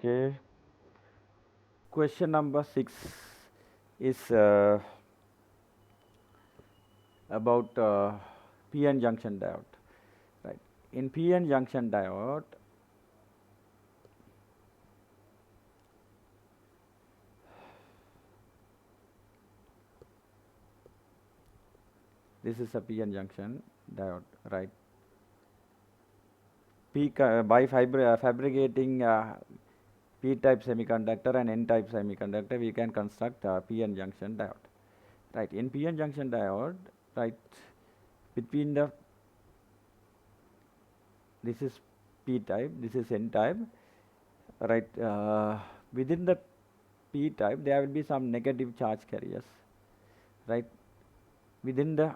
Okay. Question number 6 is about PN junction diode. Right. In PN junction diode, this is a PN junction diode, right? By fabricating P-type semiconductor and N-type semiconductor, we can construct PN junction diode. Right. In PN junction diode, right, between the this is P-type, this is N-type, right? Within the P-type, there will be some negative charge carriers, right? Within the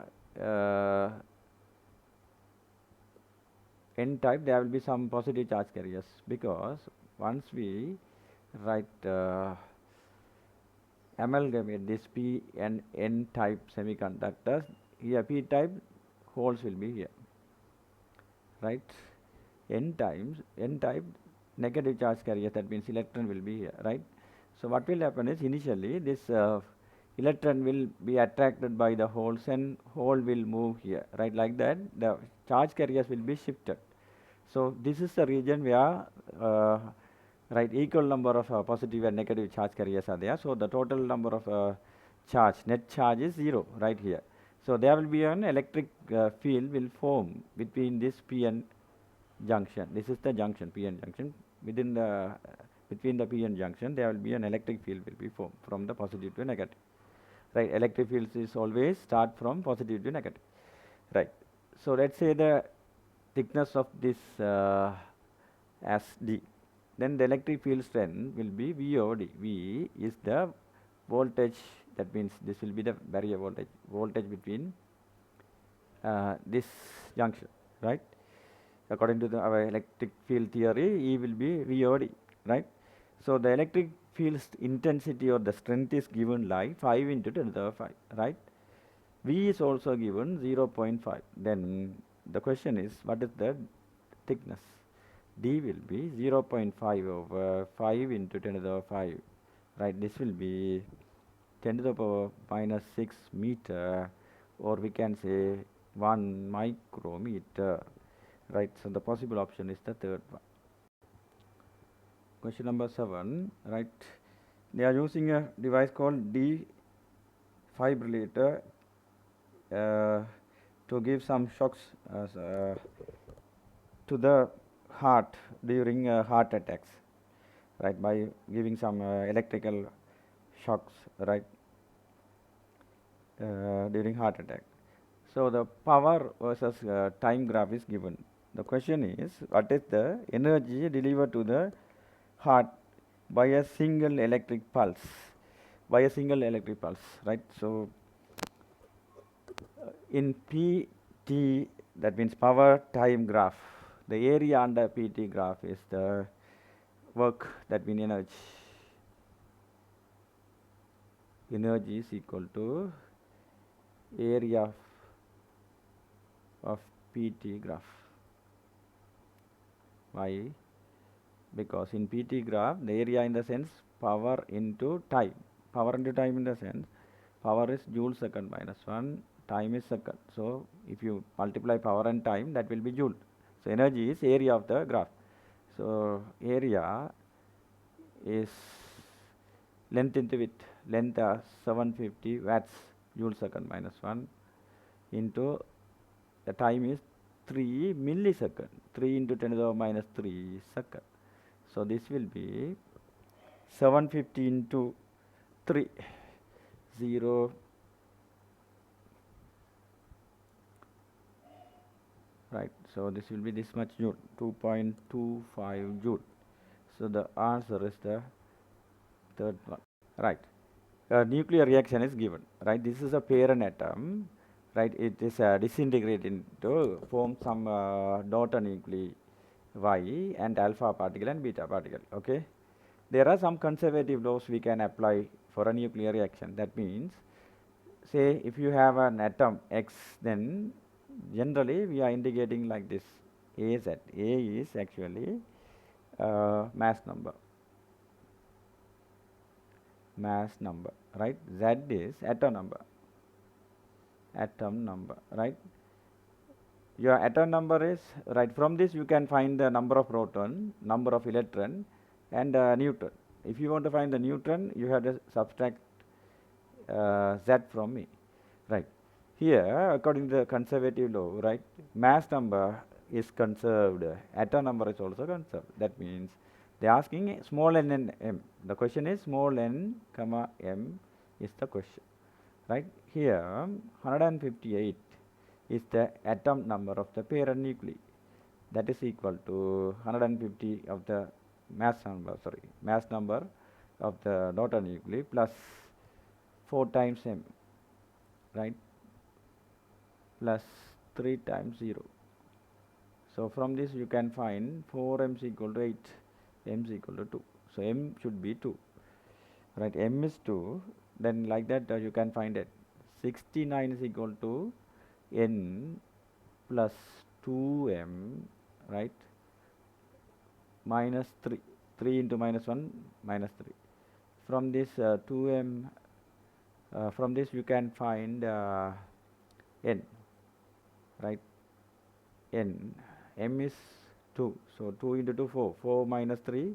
N-type, there will be some positive charge carriers, because once we write amalgamate this P and N-type semiconductors, here P-type holes will be here, right? N-type negative charge carriers, that means electron will be here, right? So what will happen is, initially this electron will be attracted by the holes and hole will move here, right? Like that, the charge carriers will be shifted. So this is the region where right, equal number of positive and negative charge carriers are there. So the total number of net charge is 0 right here. So there will be an electric field will form between this PN junction. This is the junction, PN junction. Within the between the PN junction, there will be an electric field will be formed from the positive to negative. Right, electric fields is always start from positive to negative. Right. So let's say the thickness of this as D. Then the electric field strength will be V over D. V is the voltage, that means this will be the barrier voltage between this junction, right? According to our electric field theory, E will be V over D, right? So the electric field intensity or the strength is given like 5 into 10 to the power 5, right? V is also given 0.5. Then the question is, what is the thickness? D will be 0.5 over 5 into 10 to the power 5, right? This will be 10 to the power minus 6 meter, or we can say 1 micrometer, right? So the possible option is the third one. Question number 7, right? They are using a device called defibrillator to give some shocks to the heart during heart attacks, right? By giving some electrical shocks, right? During heart attack. So the power versus time graph is given. The question is, what is the energy delivered to the heart by a single electric pulse? By a single electric pulse, right? So in PT, that means power time graph, the area under PT graph is the work, that means energy. Energy is equal to area of PT graph. Why? Because in PT graph, the area in the sense power into time. Power into time in the sense, power is joule second minus 1, time is second. So if you multiply power and time, that will be joule. So energy is area of the graph. So area is length into width. Length 750 watts, joule second minus 1, into the time is 3 millisecond. 3 into 10 to the power minus 3 second. So this will be 750 into 3, 0, right. So this will be this much joule, 2.25 joule. So the answer is the third one, right. Nuclear reaction is given, right. This is a parent atom, right. It is disintegrated into form some daughter nuclei Y and alpha particle and beta particle. Okay. There are some conservative laws we can apply for a nuclear reaction. That means, say if you have an atom X, then generally we are indicating like this, AZ. A is actually mass number, mass number, right? Z is atom number, right? Your atom number is, right, from this you can find the number of proton, number of electron, and neutron. If you want to find the neutron, you have to subtract Z from me, right? Here, according to the conservative law, right, mass number is conserved, atom number is also conserved. That means they are asking small n and m. The question is small n comma m is the question, right? Here 158 is the atom number of the parent nuclei. That is equal to 150 of the mass number of the daughter nuclei plus 4 times m, right, plus 3 times 0. So from this you can find 4m is equal to 8, m is equal to 2. So m should be 2, right? M is 2. Then like that you can find it. 69 is equal to n plus 2m, right, minus 3. 3 into minus 1 minus 3. From this 2m, from this you can find n, right? N, m is 2, so 2 into 2 4, 4 minus 3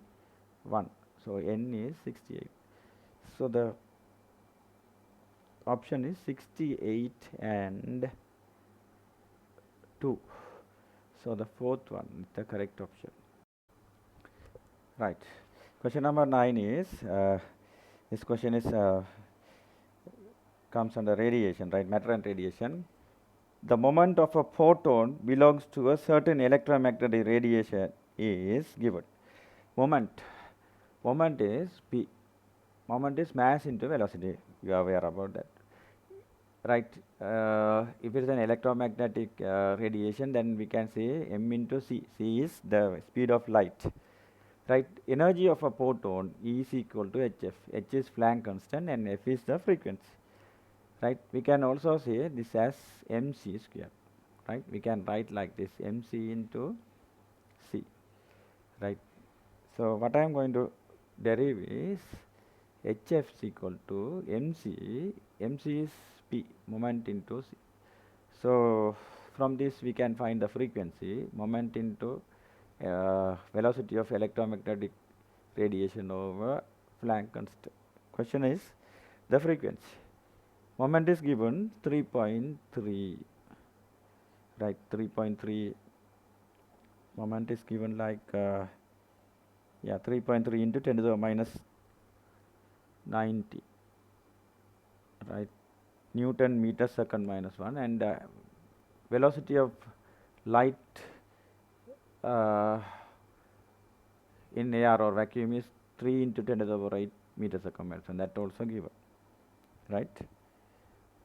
1, so n is 68. So the option is 68 and 2. So the fourth one is the correct option, right? Question number 9 is this question is comes under radiation, right? Matter and radiation. The moment of a photon belongs to a certain electromagnetic radiation is given. Moment is P. Moment is mass into velocity. You are aware about that, right? If it is an electromagnetic radiation, then we can say m into c. C is the speed of light, right? Energy of a photon is equal to hf. H is Planck constant and f is the frequency, right? We can also say this as mc square, right? We can write like this, mc into c, right? So what I am going to derive is hf is equal to mc. Mc is p, moment into c. So from this we can find the frequency, moment into velocity of electromagnetic radiation over Planck constant. Question is the frequency. Moment is given 3.3, right? 3.3 moment is given like 3.3 into 10 to the minus 90, right? Newton meter second minus 1, and velocity of light in air or vacuum is 3 into 10 to the power 8 meter second minus 1. That also given, right?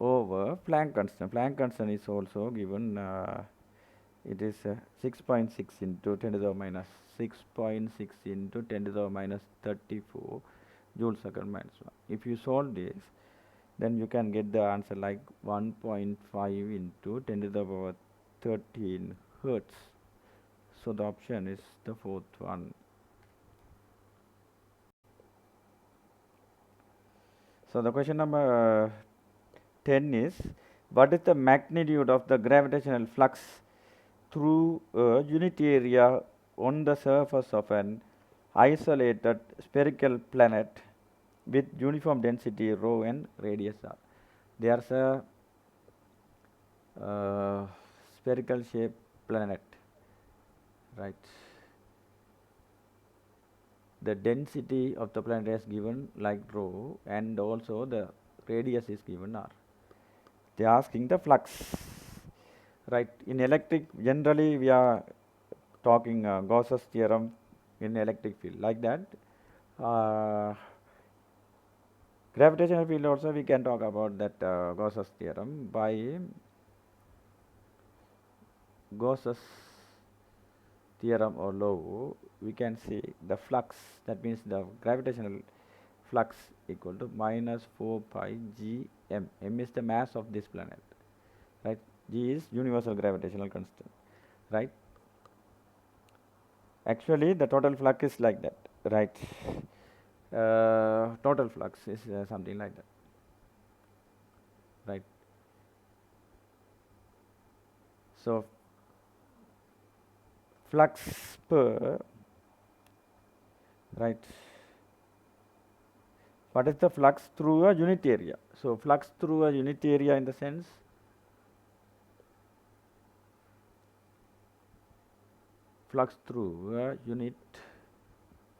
Over Planck constant. Planck constant is also given. It is 6.6 into 10 to the minus 6.6 into 10 to the minus 34 joule second minus 1. If you solve this, then you can get the answer like 1.5 into 10 to the power 13 hertz. So the option is the fourth one. So the question number 10 is, what is the magnitude of the gravitational flux through a unit area on the surface of an isolated spherical planet with uniform density rho and radius r? There is a spherical shaped planet, right? The density of the planet is given like rho, and also the radius is given r. They are asking the flux, right? In electric, generally we are talking Gauss's theorem in electric field, like that. Gravitational field also we can talk about that Gauss's theorem. By Gauss's theorem or law, we can see the flux, that means the gravitational flux equal to minus 4 pi g m. M is the mass of this planet, right? G is universal gravitational constant, right? Actually the total flux is like that, right? total flux is something like that, right? So flux per, right, what is the flux through a unit area? So flux through a unit area in the sense, flux through a unit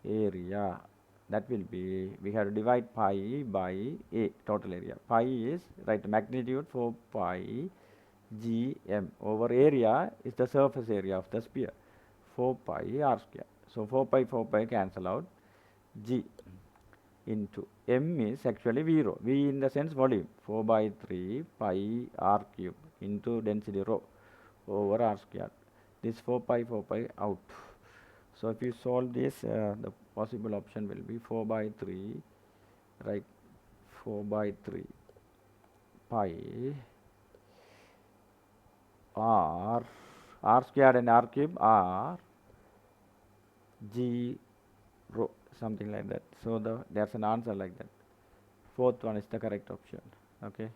area, that will be, we have to divide pi by A, total area. Pi is, right, magnitude 4 pi gm over area is the surface area of the sphere, 4 pi r square. So 4 pi cancel out, g into m is actually v rho, v in the sense volume, 4 by 3 pi r cube into density rho over r square. This 4 pi out. So if you solve this, the possible option will be 4 by 3, right, 4 by 3 pi r squared and r cube r g rho, something like that. So there's an answer like that. Fourth one is the correct option. Okay.